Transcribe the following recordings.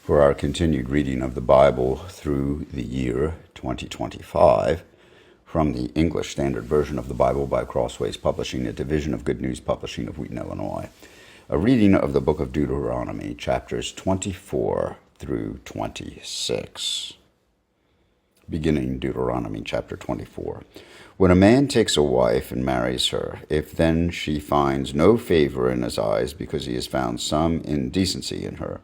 For our continued reading of the Bible through the year 2025, from the English Standard Version of the Bible by Crossways Publishing, a division of Good News Publishing of Wheaton, Illinois. A reading of the book of Deuteronomy, chapters 24 through 26. Beginning Deuteronomy chapter 24. When a man takes a wife and marries her, if then she finds no favor in his eyes because he has found some indecency in her,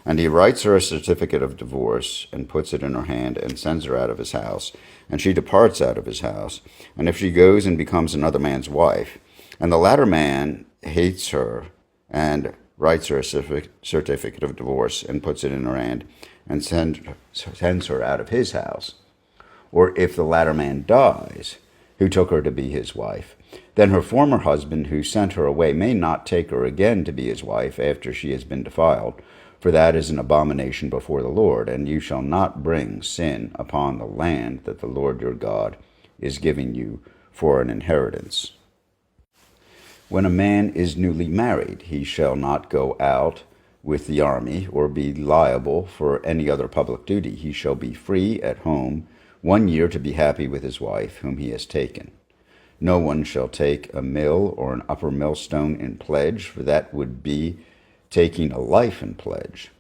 and he writes her a certificate of divorce and puts it in her hand and sends her out of his house, and she departs out of his house, and if she goes and becomes another man's wife, and the latter man hates her and writes her a certificate of divorce and puts it in her hand and sends her out of his house, or if the latter man dies, who took her to be his wife, then her former husband who sent her away may not take her again to be his wife after she has been defiled, for that is an abomination before the Lord, and you shall not bring sin upon the land that the Lord your God is giving you for an inheritance. When a man is newly married, he shall not go out with the army or be liable for any other public duty. He shall be free at home 1 year to be happy with his wife whom he has taken. No one shall take a mill or an upper millstone in pledge, for that would be taking a life in pledge.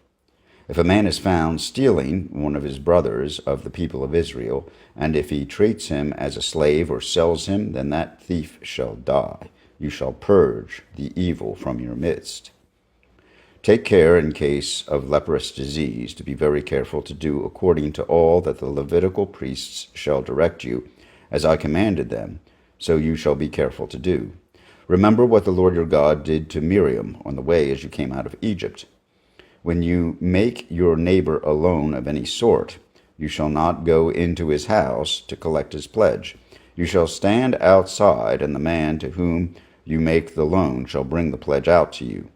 If a man is found stealing one of his brothers of the people of Israel, and if he treats him as a slave or sells him, then that thief shall die. You shall purge the evil from your midst. Take care in case of leprous disease to be very careful to do according to all that the Levitical priests shall direct you, as I commanded them, so you shall be careful to do. Remember what the Lord your God did to Miriam on the way as you came out of Egypt. When you make your neighbor a loan of any sort, you shall not go into his house to collect his pledge. You shall stand outside, and the man to whom you make the loan shall bring the pledge out to you.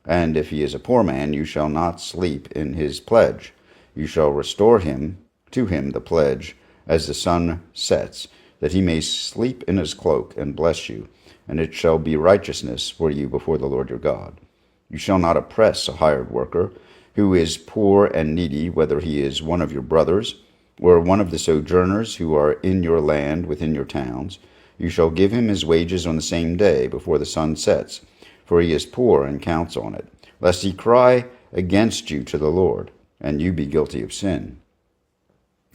And if he is a poor man, you shall not sleep in his pledge. You shall restore to him the pledge as the sun sets, that he may sleep in his cloak and bless you, and it shall be righteousness for you before the Lord your God. You shall not oppress a hired worker who is poor and needy, whether he is one of your brothers or one of the sojourners who are in your land within your towns. You shall give him his wages on the same day before the sun sets, for he is poor and counts on it, lest he cry against you to the Lord, and you be guilty of sin.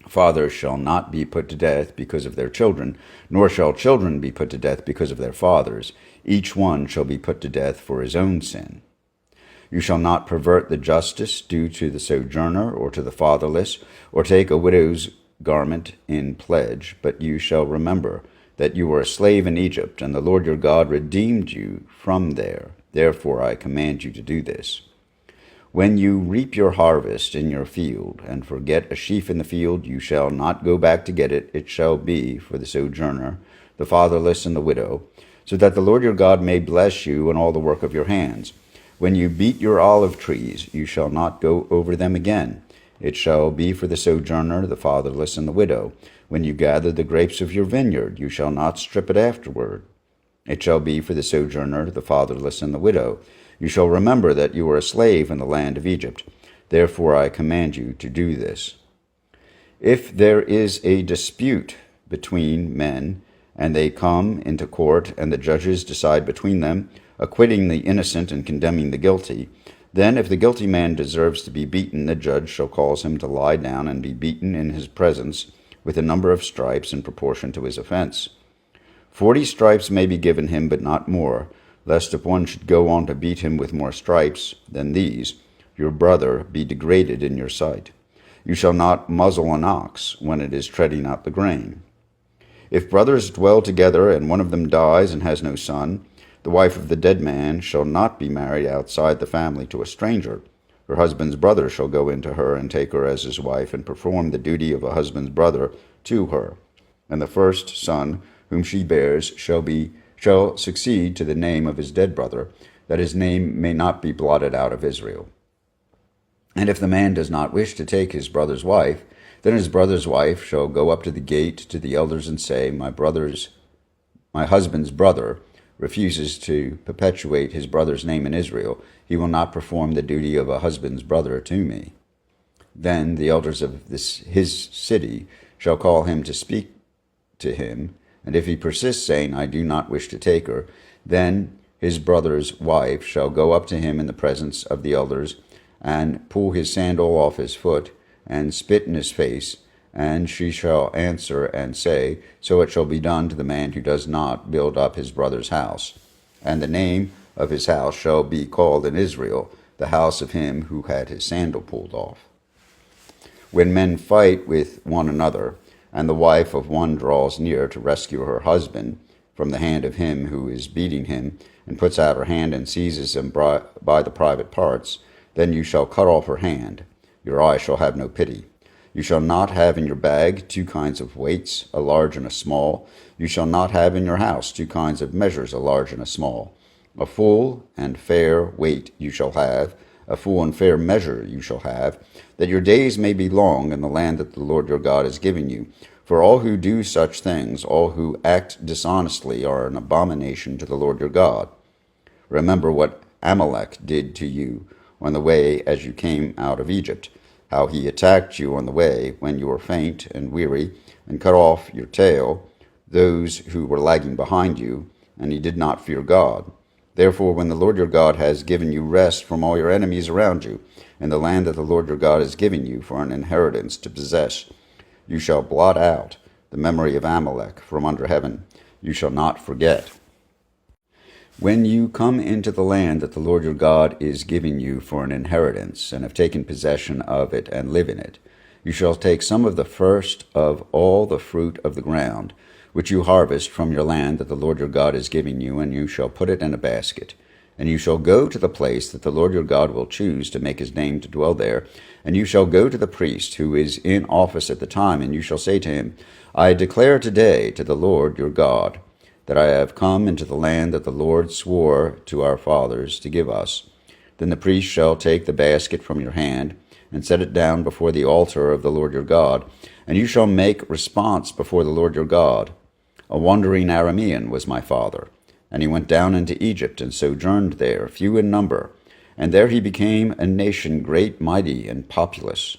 Fathers shall not be put to death because of their children, nor shall children be put to death because of their fathers. Each one shall be put to death for his own sin. You shall not pervert the justice due to the sojourner or to the fatherless, or take a widow's garment in pledge, but you shall remember that you were a slave in Egypt, and the Lord your God redeemed you from there. Therefore I command you to do this. When you reap your harvest in your field, and forget a sheaf in the field, you shall not go back to get it. It shall be for the sojourner, the fatherless, and the widow, so that the Lord your God may bless you in all the work of your hands. When you beat your olive trees, you shall not go over them again. It shall be for the sojourner, the fatherless, and the widow. When you gather the grapes of your vineyard, you shall not strip it afterward. It shall be for the sojourner, the fatherless, and the widow. You shall remember that you were a slave in the land of Egypt. Therefore I command you to do this. If there is a dispute between men, and they come into court, and the judges decide between them, acquitting the innocent and condemning the guilty, then if the guilty man deserves to be beaten, the judge shall cause him to lie down and be beaten in his presence with a number of stripes in proportion to his offense. 40 stripes may be given him, but not more, lest if one should go on to beat him with more stripes than these, your brother be degraded in your sight. You shall not muzzle an ox when it is treading out the grain. If brothers dwell together, and one of them dies and has no son, the wife of the dead man shall not be married outside the family to a stranger. Her husband's brother shall go into her and take her as his wife, and perform the duty of a husband's brother to her. And the first son whom she bears shall succeed to the name of his dead brother, that his name may not be blotted out of Israel. And if the man does not wish to take his brother's wife, then his brother's wife shall go up to the gate to the elders and say, My husband's brother refuses to perpetuate his brother's name in Israel. He will not perform the duty of a husband's brother to me. Then the elders of his city shall call him to speak to him, and if he persists, saying, I do not wish to take her, then his brother's wife shall go up to him in the presence of the elders, and pull his sandal off his foot, and spit in his face, and she shall answer and say, So it shall be done to the man who does not build up his brother's house. And the name of his house shall be called in Israel, the house of him who had his sandal pulled off. When men fight with one another, and the wife of one draws near to rescue her husband from the hand of him who is beating him, and puts out her hand and seizes him by the private parts, then you shall cut off her hand. Your eye shall have no pity. You shall not have in your bag 2 kinds of weights, a large and a small. You shall not have in your house 2 kinds of measures, a large and a small. A full and fair weight you shall have, a full and fair measure you shall have, that your days may be long in the land that the Lord your God is giving you. For all who do such things, all who act dishonestly, are an abomination to the Lord your God. Remember what Amalek did to you on the way as you came out of Egypt, how he attacked you on the way when you were faint and weary, and cut off your tail, those who were lagging behind you, and he did not fear God. Therefore, when the Lord your God has given you rest from all your enemies around you, in the land that the Lord your God is giving you for an inheritance to possess, you shall blot out the memory of Amalek from under heaven. You shall not forget. When you come into the land that the Lord your God is giving you for an inheritance, and have taken possession of it and live in it, you shall take some of the first of all the fruit of the ground, which you harvest from your land that the Lord your God is giving you, and you shall put it in a basket. And you shall go to the place that the Lord your God will choose to make his name to dwell there, and you shall go to the priest who is in office at the time, and you shall say to him, I declare today to the Lord your God that I have come into the land that the Lord swore to our fathers to give us. Then the priest shall take the basket from your hand, and set it down before the altar of the Lord your God, and you shall make response before the Lord your God. A wandering Aramean was my father, and he went down into Egypt, and sojourned there, few in number. And there he became a nation great, mighty, and populous.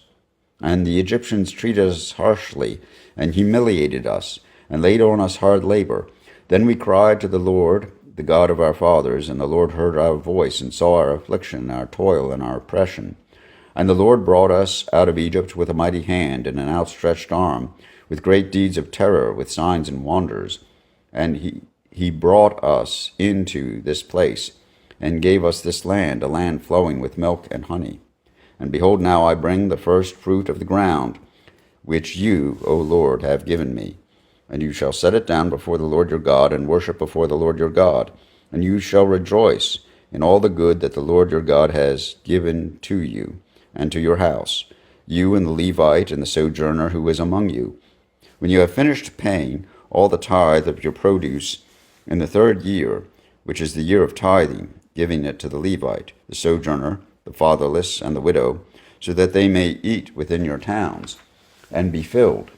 And the Egyptians treated us harshly, and humiliated us, and laid on us hard labor. Then we cried to the Lord, the God of our fathers, and the Lord heard our voice, and saw our affliction, our toil, and our oppression. And the Lord brought us out of Egypt with a mighty hand and an outstretched arm, with great deeds of terror, with signs and wonders. And he brought us into this place, and gave us this land, a land flowing with milk and honey. And behold, now I bring the first fruit of the ground, which you, O Lord, have given me. And you shall set it down before the Lord your God, and worship before the Lord your God. And you shall rejoice in all the good that the Lord your God has given to you, and to your house, you and the Levite and the sojourner who is among you. When you have finished paying all the tithe of your produce in the 3rd year, which is the year of tithing, giving it to the Levite, the sojourner, the fatherless, and the widow, so that they may eat within your towns, and be filled.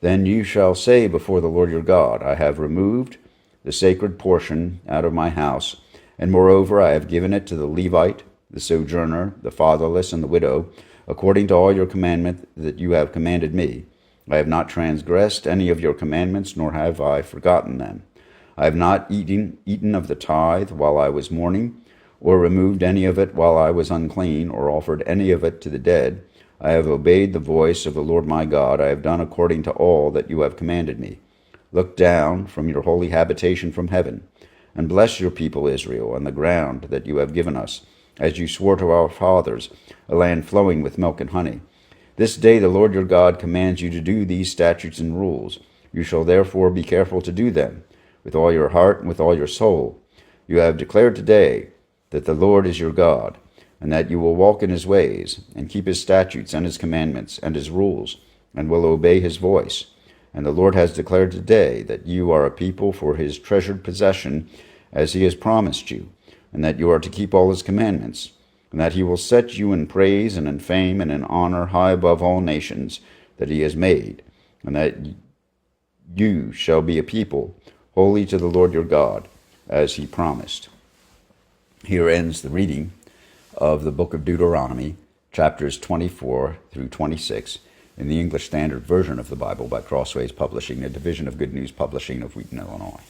Then you shall say before the Lord your God, I have removed the sacred portion out of my house, and moreover I have given it to the Levite, the sojourner, the fatherless, and the widow, according to all your commandment that you have commanded me. I have not transgressed any of your commandments, nor have I forgotten them. I have not eaten of the tithe while I was mourning, or removed any of it while I was unclean, or offered any of it to the dead. I have obeyed the voice of the Lord my God. I have done according to all that you have commanded me. Look down from your holy habitation from heaven, and bless your people Israel, and the ground that you have given us, as you swore to our fathers, a land flowing with milk and honey. This day the Lord your God commands you to do these statutes and rules. You shall therefore be careful to do them, with all your heart and with all your soul. You have declared today that the Lord is your God, and that you will walk in his ways, and keep his statutes and his commandments and his rules, and will obey his voice. And the Lord has declared today that you are a people for his treasured possession, as he has promised you, and that you are to keep all his commandments, and that he will set you in praise and in fame and in honor high above all nations that he has made, and that you shall be a people holy to the Lord your God, as he promised. Here ends the reading of the book of Deuteronomy, chapters 24 through 26 in the English Standard Version of the Bible by Crossways Publishing, a division of Good News Publishing of Wheaton, Illinois.